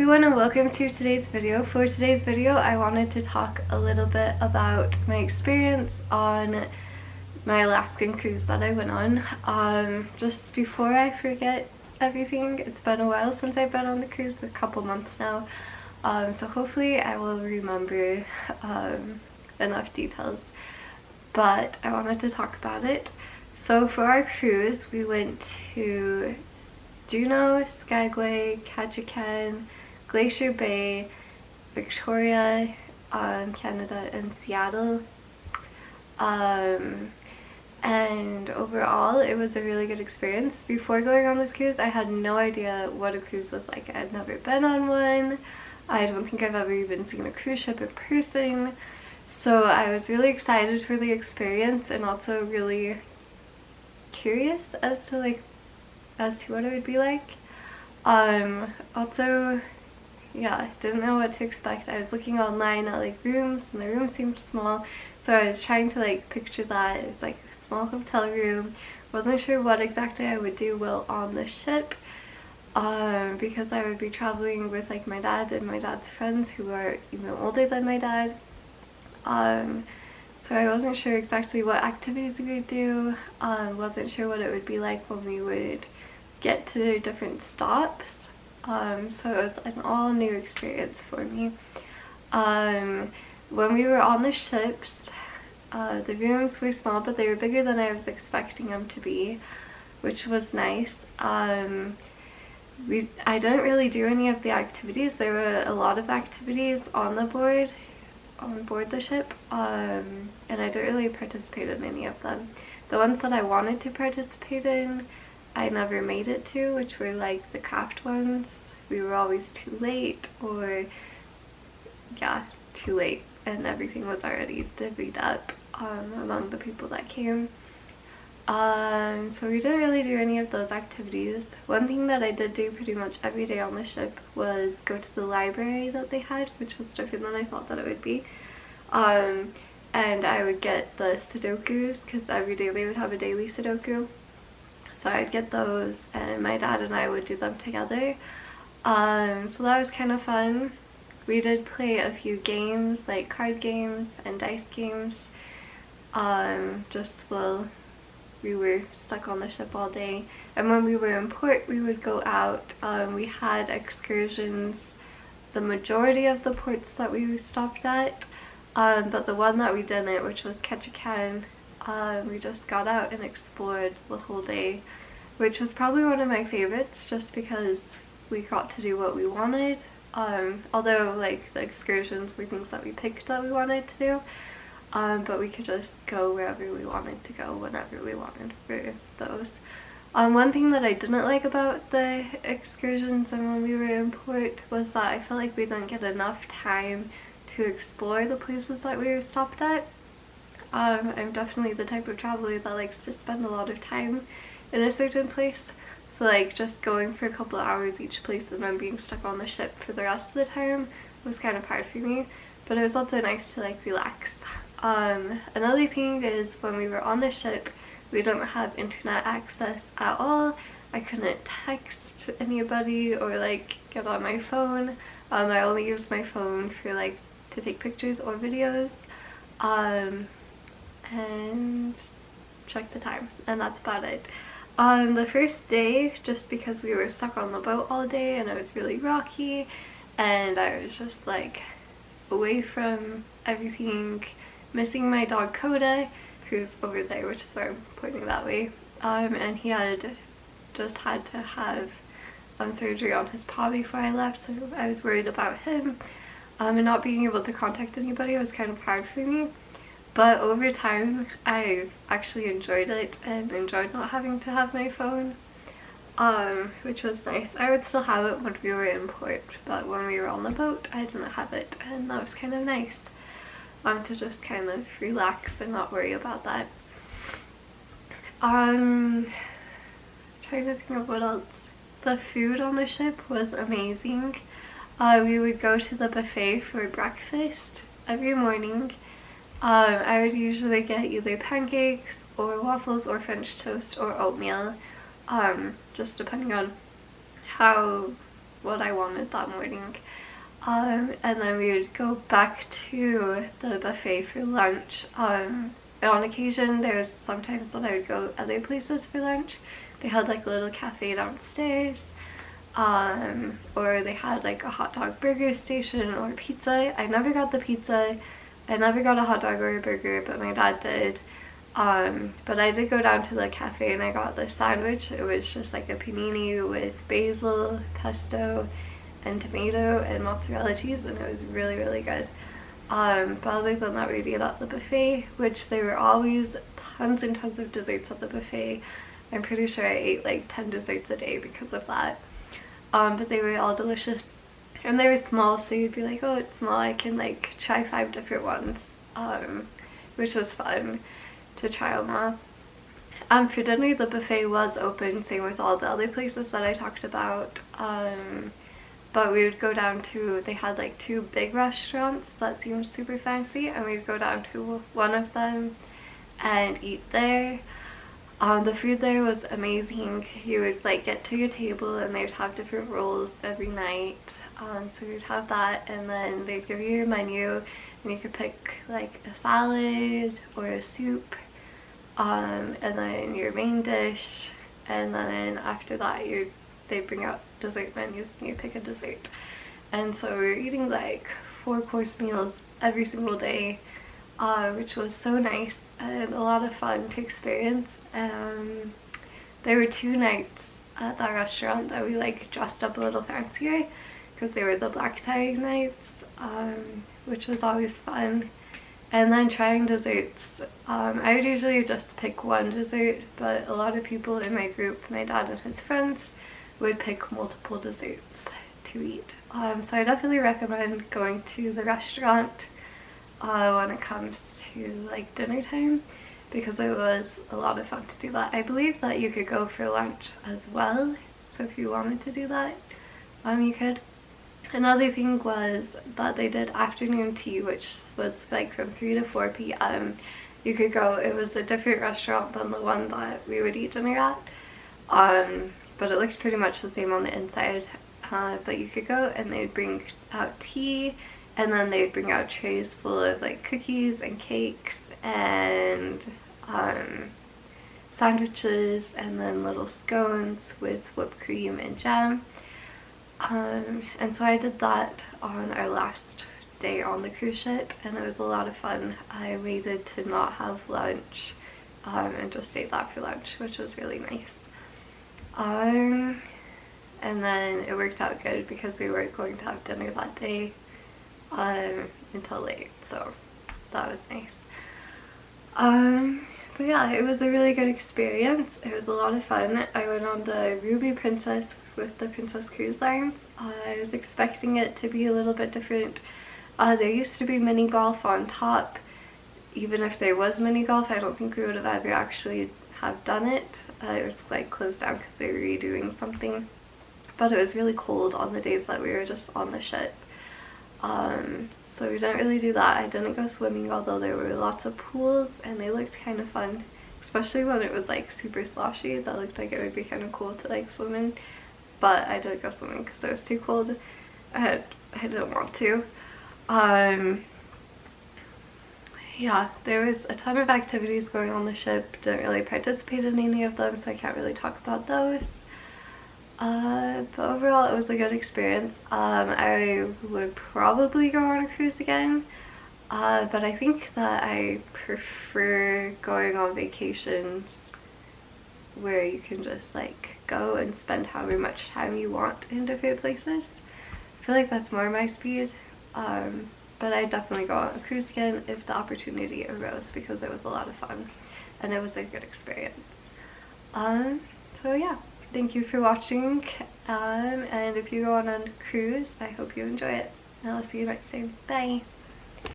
everyone, and welcome to today's video. For today's video, I wanted to talk a little bit about my experience on my Alaskan cruise that I went on. Just before I forget everything, it's been a while since I've been on the cruise, a couple months now. So hopefully I will remember enough details, but I wanted to talk about it. So for our cruise, we went to Juneau, Skagway, Ketchikan, Glacier Bay, Victoria, Canada, and Seattle. And overall it was a really good experience. Before going on this cruise, I had no idea what a cruise was like. I had never been on one. I don't think I've ever even seen a cruise ship in person. So I was really excited for the experience and also really curious as to what it would be like. Also, yeah, didn't know what to expect. I was looking online at like rooms, and the room seemed small, so I was trying to like picture that. It's like a small hotel room. Wasn't sure what exactly I would do while on the ship, because I would be traveling with like my dad and my dad's friends who are even older than my dad. So I wasn't sure exactly what activities we would do. Wasn't sure what it would be like when we would get to different stops. So it was an all new experience for me. When we were on the ships, the rooms were small, but they were bigger than I was expecting them to be, which was nice. I didn't really do any of the activities. There were a lot of activities on board the ship, and I didn't really participate in any of them. The ones that I wanted to participate in, I never made it to, which were like the craft ones. We were always too late, or yeah, too late, and everything was already divvied up among the people that came. So we didn't really do any of those activities. One thing that I did do pretty much every day on the ship was go to the library that they had, which was different than I thought that it would be. And I would get the Sudokus, because every day they would have a daily Sudoku. So I'd get those, and my dad and I would do them together. So that was kind of fun. We did play a few games, like card games and dice games, just while we were stuck on the ship all day. And when we were in port, we would go out. We had excursions the majority of the ports that we stopped at, but the one that we didn't, which was Ketchikan, we just got out and explored the whole day, which was probably one of my favorites, just because we got to do what we wanted. Although like the excursions were things that we picked that we wanted to do, but we could just go wherever we wanted to go whenever we wanted for those. One thing that I didn't like about the excursions and when we were in port was that I felt like we didn't get enough time to explore the places that we were stopped at. I'm definitely the type of traveler that likes to spend a lot of time in a certain place, so like just going for a couple of hours each place and then being stuck on the ship for the rest of the time was kind of hard for me, but it was also nice to like relax. Another thing is when we were on the ship, we didn't have internet access at all. I couldn't text anybody or like get on my phone. I only used my phone for like to take pictures or videos, and check the time, and that's about it. On the first day, just because we were stuck on the boat all day and it was really rocky and I was just like away from everything, missing my dog Coda, who's over there, which is why I'm pointing that way, and he had just had to have surgery on his paw before I left, so I was worried about him, and not being able to contact anybody was kind of hard for me. But over time, I actually enjoyed it and enjoyed not having to have my phone, which was nice. I would still have it when we were in port, but when we were on the boat, I didn't have it, and that was kind of nice, to just kind of relax and not worry about that. Trying to think of what else. The food on the ship was amazing. We would go to the buffet for breakfast every morning. I would usually get either pancakes or waffles or French toast or oatmeal, just depending on how what I wanted that morning. And then we would go back to the buffet for lunch. On occasion, there was sometimes that I would go other places for lunch. They had like a little cafe downstairs, or they had like a hot dog burger station or pizza. I never got the pizza. I never got a hot dog or a burger, but my dad did. But I did go down to the cafe and I got the sandwich. It was just like a panini with basil, pesto, and tomato and mozzarella cheese, and it was really, really good. But other than that, we'd eat at the buffet, which there were always tons and tons of desserts at the buffet. I'm pretty sure I ate like 10 desserts a day because of that. But they were all delicious, and they were small, so you'd be like, oh, it's small, I can like try 5 different ones, which was fun to try them all. For dinner, the buffet was open, same with all the other places that I talked about. But we would go down to, they had like 2 big restaurants that seemed super fancy, and we'd go down to one of them and eat there. The food there was amazing. You would like get to your table and they would have different rolls every night. So you'd have that, and then they'd give you your menu and you could pick like a salad or a soup, and then your main dish, and then after that they bring out dessert menus and you pick a dessert. And so we were eating like 4-course meals every single day, which was so nice and a lot of fun to experience. There were 2 nights at that restaurant that we like dressed up a little fancier because they were the black tie nights, which was always fun. And then trying desserts, I would usually just pick one dessert, but a lot of people in my group, my dad and his friends, would pick multiple desserts to eat. So I definitely recommend going to the restaurant when it comes to like dinner time, because it was a lot of fun to do that. I believe that you could go for lunch as well, so if you wanted to do that, you could. Another thing was that they did afternoon tea, which was like from 3 to 4 p.m. You could go, it was a different restaurant than the one that we would eat dinner at, but it looked pretty much the same on the inside. But you could go and they'd bring out tea, and then they'd bring out trays full of like cookies and cakes and sandwiches, and then little scones with whipped cream and jam. And so I did that on our last day on the cruise ship, and it was a lot of fun. I waited to not have lunch and just ate that for lunch, which was really nice. And then it worked out good because we weren't going to have dinner that day until late, so that was nice. But yeah, it was a really good experience. It was a lot of fun. I went on the Ruby Princess with the Princess Cruise Lines. I was expecting it to be a little bit different. There used to be mini golf on top. Even if there was mini golf, I don't think we would have ever actually have done it. It was like closed down because they were redoing something. But it was really cold on the days that we were just on the ship. So we didn't really do that. I didn't go swimming, although there were lots of pools and they looked kind of fun, especially when it was like super sloshy. That looked like it would be kind of cool to like swim in, but I didn't go swimming because it was too cold. I didn't want to. Yeah, there was a ton of activities going on the ship. Didn't really participate in any of them, so I can't really talk about those. But overall it was a good experience. I would probably go on a cruise again, but I think that I prefer going on vacations where you can just like go and spend however much time you want in different places. I feel like that's more my speed, but I'd definitely go on a cruise again if the opportunity arose, because it was a lot of fun and it was a good experience. So yeah. Thank you for watching, and if you go on a cruise, I hope you enjoy it. And I'll see you next time. Bye!